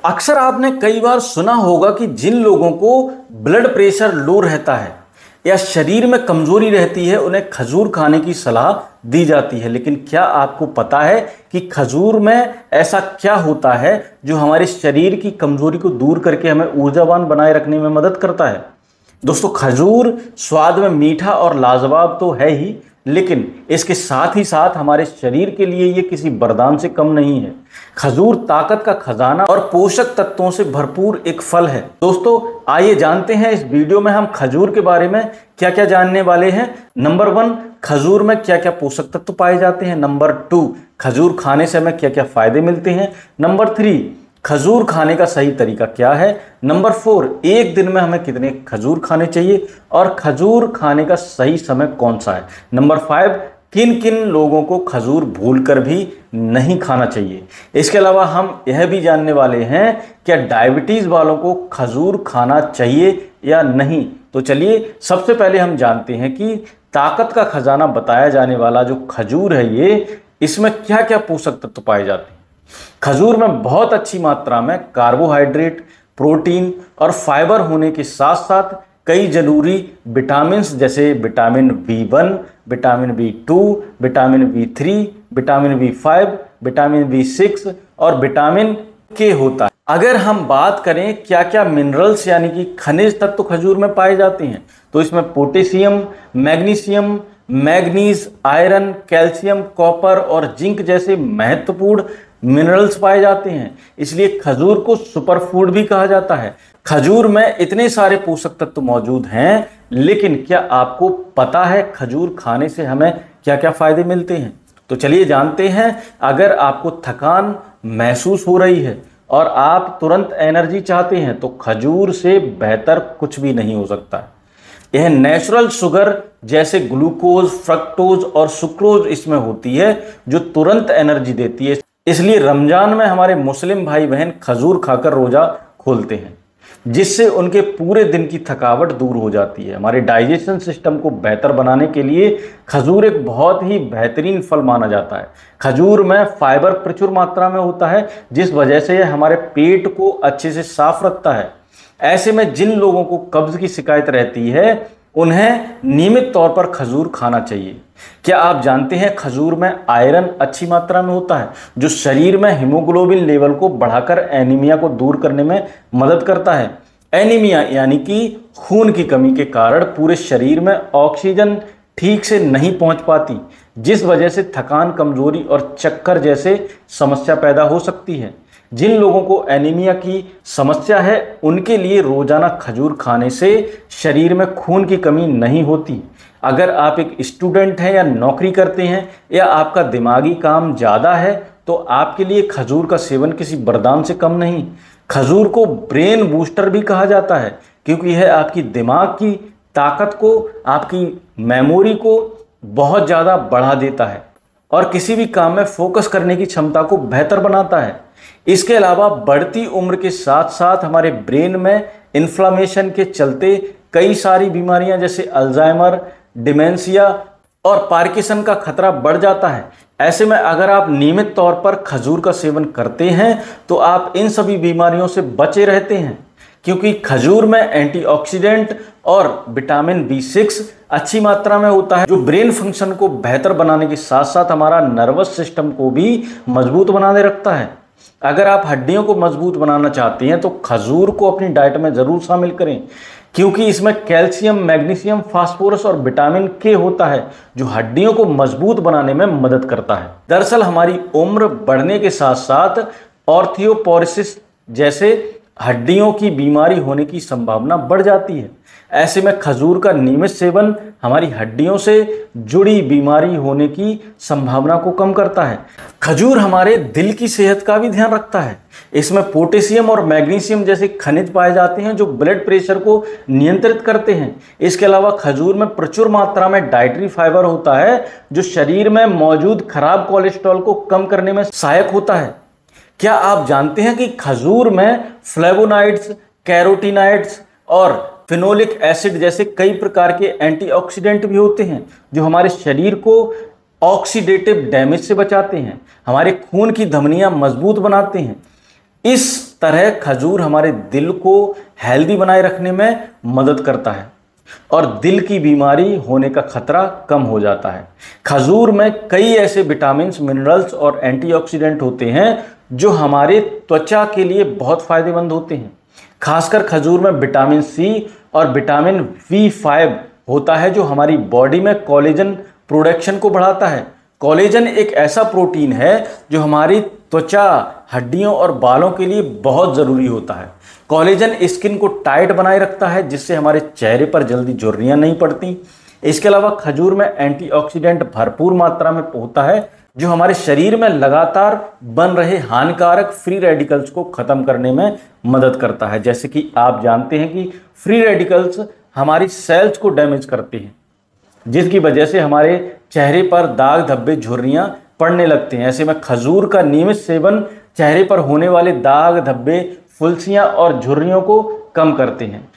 अक्सर आपने कई बार सुना होगा कि जिन लोगों को ब्लड प्रेशर लो रहता है या शरीर में कमजोरी रहती है उन्हें खजूर खाने की सलाह दी जाती है। लेकिन क्या आपको पता है कि खजूर में ऐसा क्या होता है जो हमारे शरीर की कमजोरी को दूर करके हमें ऊर्जावान बनाए रखने में मदद करता है? दोस्तों, खजूर स्वाद में मीठा और लाजवाब तो है ही, लेकिन इसके साथ ही साथ हमारे शरीर के लिए ये किसी वरदान से कम नहीं है। खजूर ताकत का खजाना और पोषक तत्वों से भरपूर एक फल है। दोस्तों, आइए जानते हैं इस वीडियो में हम खजूर के बारे में क्या क्या जानने वाले हैं। नंबर 1, खजूर में क्या क्या पोषक तत्व पाए जाते हैं। नंबर 2, खजूर खाने से हमें क्या क्या फायदे मिलते हैं। नंबर 3, खजूर खाने का सही तरीका क्या है। नंबर 4, एक दिन में हमें कितने खजूर खाने चाहिए और खजूर खाने का सही समय कौन सा है। नंबर 5, किन किन लोगों को खजूर भूलकर भी नहीं खाना चाहिए। इसके अलावा हम यह भी जानने वाले हैं क्या डायबिटीज वालों को खजूर खाना चाहिए या नहीं। तो चलिए सबसे पहले हम जानते हैं कि ताकत का खजाना बताया जाने वाला जो खजूर है इसमें क्या क्या पोषक तत्व पाए जाते हैं। खजूर में बहुत अच्छी मात्रा में कार्बोहाइड्रेट, प्रोटीन और फाइबर होने के साथ साथ कई जरूरी विटामिन्स जैसे vitamin B1, vitamin B2, vitamin B3, vitamin B5, vitamin B6 और विटामिन K होता है। अगर हम बात करें क्या क्या मिनरल्स यानी कि खनिज तत्व खजूर में पाए जाते हैं तो इसमें potassium, magnesium, manganese, iron, calcium, copper और जिंक जैसे महत्वपूर्ण मिनरल्स पाए जाते हैं। इसलिए खजूर को सुपर फूड भी कहा जाता है। खजूर में इतने सारे पोषक तत्व मौजूद हैं, लेकिन क्या आपको पता है खजूर खाने से हमें क्या क्या फायदे मिलते हैं? तो चलिए जानते हैं। अगर आपको थकान महसूस हो रही है और आप तुरंत एनर्जी चाहते हैं तो खजूर से बेहतर कुछ भी नहीं हो सकता है। यह नेचुरल शुगर जैसे ग्लूकोज, फ्रक्टोज और सुक्रोज इसमें होती है जो तुरंत एनर्जी देती है। इसलिए रमजान में हमारे मुस्लिम भाई बहन खजूर खाकर रोजा खोलते हैं, जिससे उनके पूरे दिन की थकावट दूर हो जाती है। हमारे डाइजेशन सिस्टम को बेहतर बनाने के लिए खजूर एक बहुत ही बेहतरीन फल माना जाता है। खजूर में फाइबर प्रचुर मात्रा में होता है, जिस वजह से यह हमारे पेट को अच्छे से साफ रखता है। ऐसे में जिन लोगों को कब्ज की शिकायत रहती है उन्हें नियमित तौर पर खजूर खाना चाहिए। क्या आप जानते हैं खजूर में आयरन अच्छी मात्रा में होता है जो शरीर में हीमोग्लोबिन लेवल को बढ़ाकर एनीमिया को दूर करने में मदद करता है। एनीमिया यानी कि खून की कमी के कारण पूरे शरीर में ऑक्सीजन ठीक से नहीं पहुंच पाती, जिस वजह से थकान, कमजोरी और चक्कर जैसे समस्या पैदा हो सकती है। जिन लोगों को एनीमिया की समस्या है उनके लिए रोजाना खजूर खाने से शरीर में खून की कमी नहीं होती। अगर आप एक स्टूडेंट हैं या नौकरी करते हैं या आपका दिमागी काम ज़्यादा है तो आपके लिए खजूर का सेवन किसी वरदान से कम नहीं। खजूर को ब्रेन बूस्टर भी कहा जाता है क्योंकि यह आपकी दिमाग की ताकत को, आपकी मेमोरी को बहुत ज़्यादा बढ़ा देता है और किसी भी काम में फोकस करने की क्षमता को बेहतर बनाता है। इसके अलावा बढ़ती उम्र के साथ साथ हमारे ब्रेन में इन्फ्लामेशन के चलते कई सारी बीमारियां जैसे अल्जाइमर, डिमेंशिया और पार्किंसन का खतरा बढ़ जाता है। ऐसे में अगर आप नियमित तौर पर खजूर का सेवन करते हैं तो आप इन सभी बीमारियों से बचे रहते हैं, क्योंकि खजूर में एंटीऑक्सीडेंट और विटामिन B6 अच्छी मात्रा में होता है जो ब्रेन फंक्शन को बेहतर बनाने के साथ साथ हमारा नर्वस सिस्टम को भी मजबूत बनाने रखता है। अगर आप हड्डियों को मजबूत बनाना चाहते हैं तो खजूर को अपनी डाइट में जरूर शामिल करें, क्योंकि इसमें कैल्शियम, मैग्नीशियम, फास्फोरस और विटामिन K होता है जो हड्डियों को मजबूत बनाने में मदद करता है। दरअसल हमारी उम्र बढ़ने के साथ साथ ऑर्थोपोरोसिस जैसे हड्डियों की बीमारी होने की संभावना बढ़ जाती है। ऐसे में खजूर का नियमित सेवन हमारी हड्डियों से जुड़ी बीमारी होने की संभावना को कम करता है। खजूर हमारे दिल की सेहत का भी ध्यान रखता है। इसमें पोटेशियम और मैग्नीशियम जैसे खनिज पाए जाते हैं जो ब्लड प्रेशर को नियंत्रित करते हैं। इसके अलावा खजूर में प्रचुर मात्रा में डाइटरी फाइबर होता है जो शरीर में मौजूद खराब कोलेस्ट्रॉल को कम करने में सहायक होता है। क्या आप जानते हैं कि खजूर में फ्लेवोनाइड्स, कैरोटीनॉइड्स और फिनोलिक एसिड जैसे कई प्रकार के एंटीऑक्सीडेंट भी होते हैं जो हमारे शरीर को ऑक्सीडेटिव डैमेज से बचाते हैं, हमारे खून की धमनियां मजबूत बनाते हैं। इस तरह खजूर हमारे दिल को हेल्दी बनाए रखने में मदद करता है और दिल की बीमारी होने का खतरा कम हो जाता है। खजूर में कई ऐसे विटामिन्स, मिनरल्स और एंटीऑक्सीडेंट होते हैं जो हमारे त्वचा के लिए बहुत फायदेमंद होते हैं। खासकर खजूर में विटामिन सी और विटामिन B5 होता है जो हमारी बॉडी में कोलेजन प्रोडक्शन को बढ़ाता है। कोलेजन एक ऐसा प्रोटीन है जो हमारी त्वचा, हड्डियों और बालों के लिए बहुत ज़रूरी होता है। कोलेजन स्किन को टाइट बनाए रखता है जिससे हमारे चेहरे पर जल्दी झुर्रियाँ नहीं पड़ती। इसके अलावा खजूर में एंटीऑक्सीडेंट भरपूर मात्रा में होता है जो हमारे शरीर में लगातार बन रहे हानिकारक फ्री रेडिकल्स को ख़त्म करने में मदद करता है। जैसे कि आप जानते हैं कि फ्री रेडिकल्स हमारी सेल्स को डैमेज करते हैं जिसकी वजह से हमारे चेहरे पर दाग, धब्बे, झुर्रियाँ पड़ने लगते हैं। ऐसे में खजूर का नियमित सेवन चेहरे पर होने वाले दाग, धब्बे, फुंसियाँ और झुर्रियों को कम करते हैं।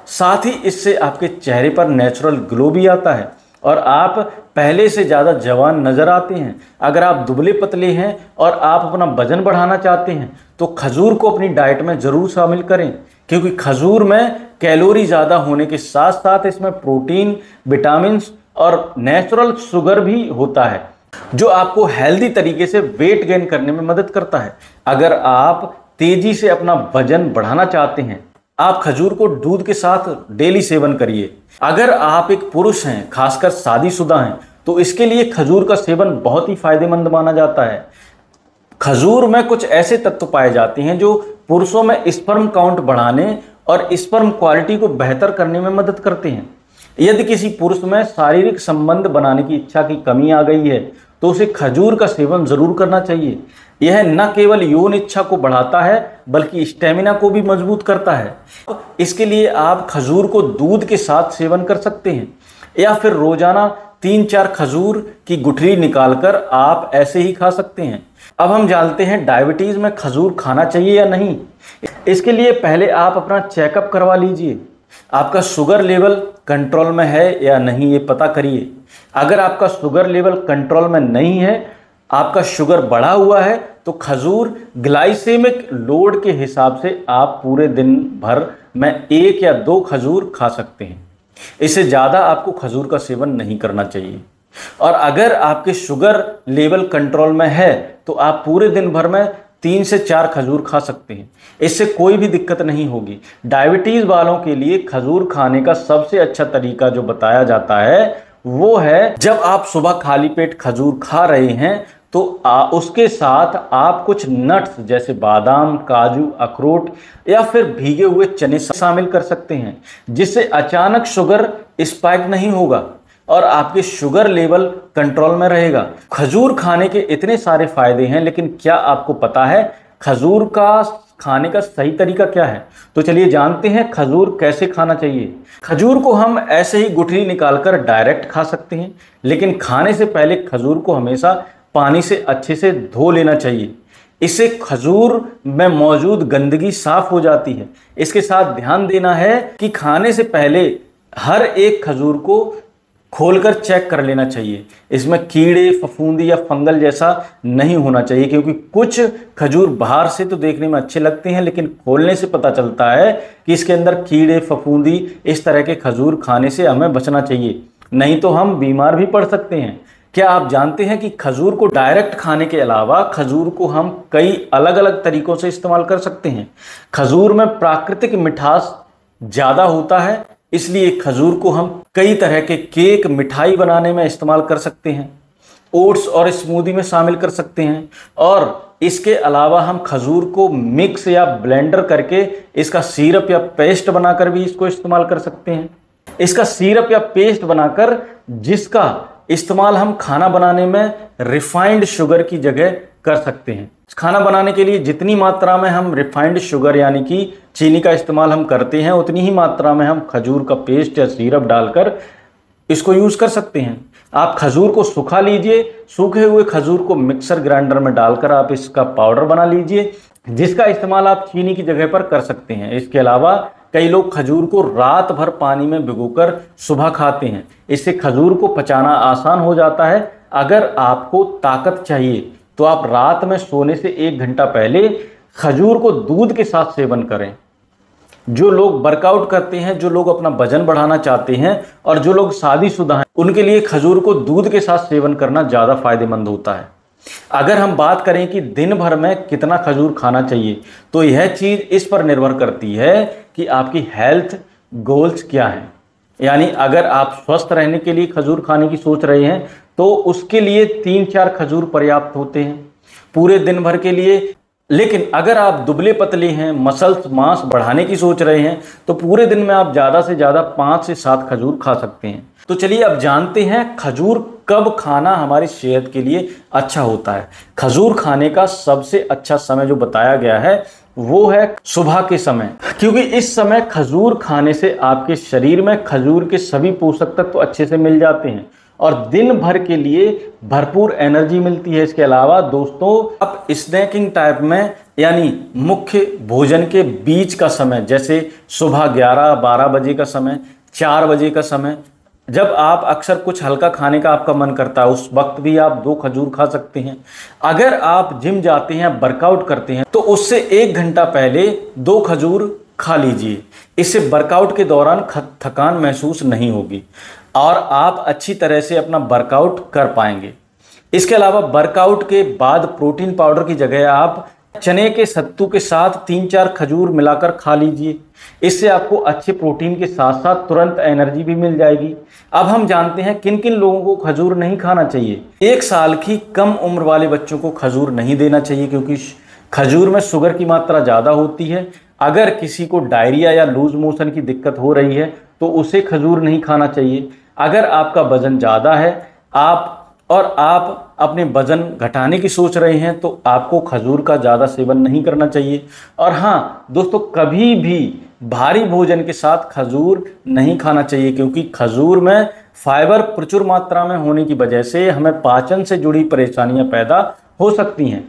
साथ ही इससे आपके चेहरे पर नेचुरल ग्लो भी आता है और आप पहले से ज़्यादा जवान नज़र आते हैं। अगर आप दुबले पतले हैं और आप अपना वजन बढ़ाना चाहते हैं तो खजूर को अपनी डाइट में ज़रूर शामिल करें, क्योंकि खजूर में कैलोरी ज़्यादा होने के साथ साथ इसमें प्रोटीन, विटामिन्स और नेचुरल शुगर भी होता है जो आपको हेल्दी तरीके से वेट गेन करने में मदद करता है। अगर आप तेज़ी से अपना वजन बढ़ाना चाहते हैं, आप खजूर को दूध के साथ डेली सेवन करिए। अगर आप एक पुरुष हैं, खासकर शादीशुदा हैं, तो इसके लिए खजूर का सेवन बहुत ही फायदेमंद माना जाता है। खजूर में कुछ ऐसे तत्व पाए जाते हैं जो पुरुषों में स्पर्म काउंट बढ़ाने और स्पर्म क्वालिटी को बेहतर करने में मदद करते हैं। यदि किसी पुरुष में शारीरिक संबंध बनाने की इच्छा की कमी आ गई है तो उसे खजूर का सेवन जरूर करना चाहिए। यह न केवल यौन इच्छा को बढ़ाता है बल्कि स्टेमिना को भी मजबूत करता है। इसके लिए आप खजूर को दूध के साथ सेवन कर सकते हैं या फिर रोजाना 3-4 खजूर की गुठली निकालकर आप ऐसे ही खा सकते हैं। अब हम जानते हैं डायबिटीज़ में खजूर खाना चाहिए या नहीं। इसके लिए पहले आप अपना चेकअप करवा लीजिए। आपका शुगर लेवल कंट्रोल में है या नहीं ये पता करिए। अगर आपका शुगर लेवल कंट्रोल में नहीं है, आपका शुगर बढ़ा हुआ है, तो खजूर ग्लाइसेमिक लोड के हिसाब से आप पूरे दिन भर में 1 या 2 खजूर खा सकते हैं। इससे ज़्यादा आपको खजूर का सेवन नहीं करना चाहिए। और अगर आपके शुगर लेवल कंट्रोल में है तो आप पूरे दिन भर में 3 से 4 खजूर खा सकते हैं। इससे कोई भी दिक्कत नहीं होगी। डायबिटीज़ वालों के लिए खजूर खाने का सबसे अच्छा तरीका जो बताया जाता है वो है जब आप सुबह खाली पेट खजूर खा रहे हैं तो उसके साथ आप कुछ नट्स जैसे बादाम, काजू, अखरोट या फिर भीगे हुए चने शामिल कर सकते हैं, जिससे अचानक शुगर स्पाइक नहीं होगा और आपके शुगर लेवल कंट्रोल में रहेगा। खजूर खाने के इतने सारे फायदे हैं, लेकिन क्या आपको पता है खजूर का खाने का सही तरीका क्या है? तो चलिए जानते हैं खजूर कैसे खाना चाहिए। खजूर को हम ऐसे ही गुठली निकालकर डायरेक्ट खा सकते हैं, लेकिन खाने से पहले खजूर को हमेशा पानी से अच्छे से धो लेना चाहिए। इससे खजूर में मौजूद गंदगी साफ हो जाती है। इसके साथ ध्यान देना है कि खाने से पहले हर एक खजूर को खोलकर चेक कर लेना चाहिए। इसमें कीड़े, फफूंदी या फंगल जैसा नहीं होना चाहिए, क्योंकि कुछ खजूर बाहर से तो देखने में अच्छे लगते हैं लेकिन खोलने से पता चलता है कि इसके अंदर कीड़े, फफूंदी, इस तरह के खजूर खाने से हमें बचना चाहिए, नहीं तो हम बीमार भी पड़ सकते हैं। क्या आप जानते हैं कि खजूर को डायरेक्ट खाने के अलावा खजूर को हम कई अलग अलग तरीकों से इस्तेमाल कर सकते हैं। खजूर में प्राकृतिक मिठास ज़्यादा होता है, इसलिए खजूर को हम कई तरह के केक, मिठाई बनाने में इस्तेमाल कर सकते हैं। ओट्स और स्मूदी में शामिल कर सकते हैं और इसके अलावा हम खजूर को मिक्स या ब्लेंडर करके इसका सिरप या पेस्ट बनाकर भी इसको इस्तेमाल कर सकते हैं। इसका सिरप या पेस्ट बनाकर जिसका इस्तेमाल हम खाना बनाने में रिफाइंड शुगर की जगह कर सकते हैं। खाना बनाने के लिए जितनी मात्रा में हम रिफाइंड शुगर यानी कि चीनी का इस्तेमाल हम करते हैं, उतनी ही मात्रा में हम खजूर का पेस्ट या सिरप डालकर इसको यूज़ कर सकते हैं। आप खजूर को सुखा लीजिए, सूखे हुए खजूर को मिक्सर ग्राइंडर में डालकर आप इसका पाउडर बना लीजिए, जिसका इस्तेमाल आप चीनी की जगह पर कर सकते हैं। इसके अलावा कई लोग खजूर को रात भर पानी में भिगोकर सुबह खाते हैं। इससे खजूर को पचाना आसान हो जाता है। अगर आपको ताकत चाहिए तो आप रात में सोने से 1 घंटा पहले खजूर को दूध के साथ सेवन करें। जो लोग वर्कआउट करते हैं, जो लोग अपना वजन बढ़ाना चाहते हैं और जो लोग शादीशुदा हैं, उनके लिए खजूर को दूध के साथ सेवन करना ज़्यादा फायदेमंद होता है। अगर हम बात करें कि दिन भर में कितना खजूर खाना चाहिए, तो यह चीज़ इस पर निर्भर करती है कि आपकी हेल्थ गोल्स क्या हैं। यानी अगर आप स्वस्थ रहने के लिए खजूर खाने की सोच रहे हैं तो उसके लिए 3-4 खजूर पर्याप्त होते हैं पूरे दिन भर के लिए। लेकिन अगर आप दुबले पतले हैं, मसल्स मांस बढ़ाने की सोच रहे हैं, तो पूरे दिन में आप ज़्यादा से ज़्यादा 5 से 7 खजूर खा सकते हैं। तो चलिए अब जानते हैं खजूर कब खाना हमारी सेहत के लिए अच्छा होता है। खजूर खाने का सबसे अच्छा समय जो बताया गया है वो है सुबह के समय, क्योंकि इस समय खजूर खाने से आपके शरीर में खजूर के सभी पोषक तत्व तो अच्छे से मिल जाते हैं और दिन भर के लिए भरपूर एनर्जी मिलती है। इसके अलावा दोस्तों, आप स्नैकिंग टाइप में यानी मुख्य भोजन के बीच का समय, जैसे सुबह 11-12 बजे का समय, 4 बजे का समय, जब आप अक्सर कुछ हल्का खाने का आपका मन करता है, उस वक्त भी आप 2 खजूर खा सकते हैं। अगर आप जिम जाते हैं, वर्कआउट करते हैं, तो उससे 1 घंटा पहले 2 खजूर खा लीजिए। इससे वर्कआउट के दौरान थकान महसूस नहीं होगी और आप अच्छी तरह से अपना वर्कआउट कर पाएंगे। इसके अलावा वर्कआउट के बाद प्रोटीन पाउडर की जगह आप चने के सत्तू के साथ 3-4 खजूर मिलाकर खा लीजिए। इससे आपको अच्छे प्रोटीन के साथ साथ तुरंत एनर्जी भी मिल जाएगी। अब हम जानते हैं किन किन लोगों को खजूर नहीं खाना चाहिए। 1 साल की कम उम्र वाले बच्चों को खजूर नहीं देना चाहिए, क्योंकि खजूर में शुगर की मात्रा ज़्यादा होती है। अगर किसी को डायरिया या लूज मोशन की दिक्कत हो रही है तो उसे खजूर नहीं खाना चाहिए। अगर आपका वजन ज़्यादा है आप अपने वजन घटाने की सोच रहे हैं तो आपको खजूर का ज़्यादा सेवन नहीं करना चाहिए। और हाँ दोस्तों, कभी भी भारी भोजन के साथ खजूर नहीं खाना चाहिए, क्योंकि खजूर में फाइबर प्रचुर मात्रा में होने की वजह से हमें पाचन से जुड़ी परेशानियां पैदा हो सकती हैं।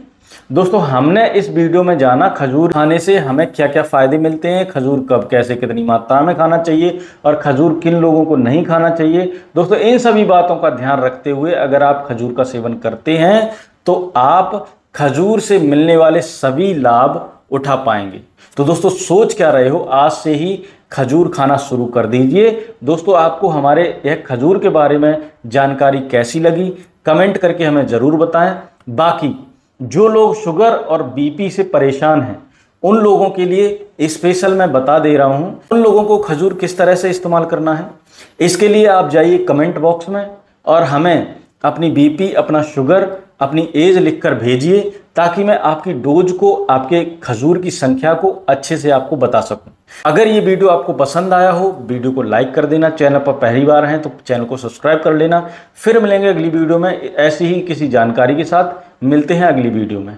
दोस्तों, हमने इस वीडियो में जाना खजूर खाने से हमें क्या क्या फ़ायदे मिलते हैं, खजूर कब कैसे कितनी मात्रा में खाना चाहिए और खजूर किन लोगों को नहीं खाना चाहिए। दोस्तों, इन सभी बातों का ध्यान रखते हुए अगर आप खजूर का सेवन करते हैं तो आप खजूर से मिलने वाले सभी लाभ उठा पाएंगे। तो दोस्तों, सोच क्या रहे हो, आज से ही खजूर खाना शुरू कर दीजिए। दोस्तों, आपको हमारे यह खजूर के बारे में जानकारी कैसी लगी कमेंट करके हमें ज़रूर बताएं। बाकी जो लोग शुगर और बीपी से परेशान हैं उन लोगों के लिए स्पेशल मैं बता दे रहा हूं उन लोगों को खजूर किस तरह से इस्तेमाल करना है। इसके लिए आप जाइए कमेंट बॉक्स में और हमें अपनी बीपी, अपना शुगर, अपनी एज लिखकर भेजिए, ताकि मैं आपकी डोज को, आपके खजूर की संख्या को अच्छे से आपको बता सकूं। अगर ये वीडियो आपको पसंद आया हो, वीडियो को लाइक कर देना। चैनल पर पहली बार हैं तो चैनल को सब्सक्राइब कर लेना। फिर मिलेंगे अगली वीडियो में ऐसी ही किसी जानकारी के साथ। मिलते हैं अगली वीडियो में।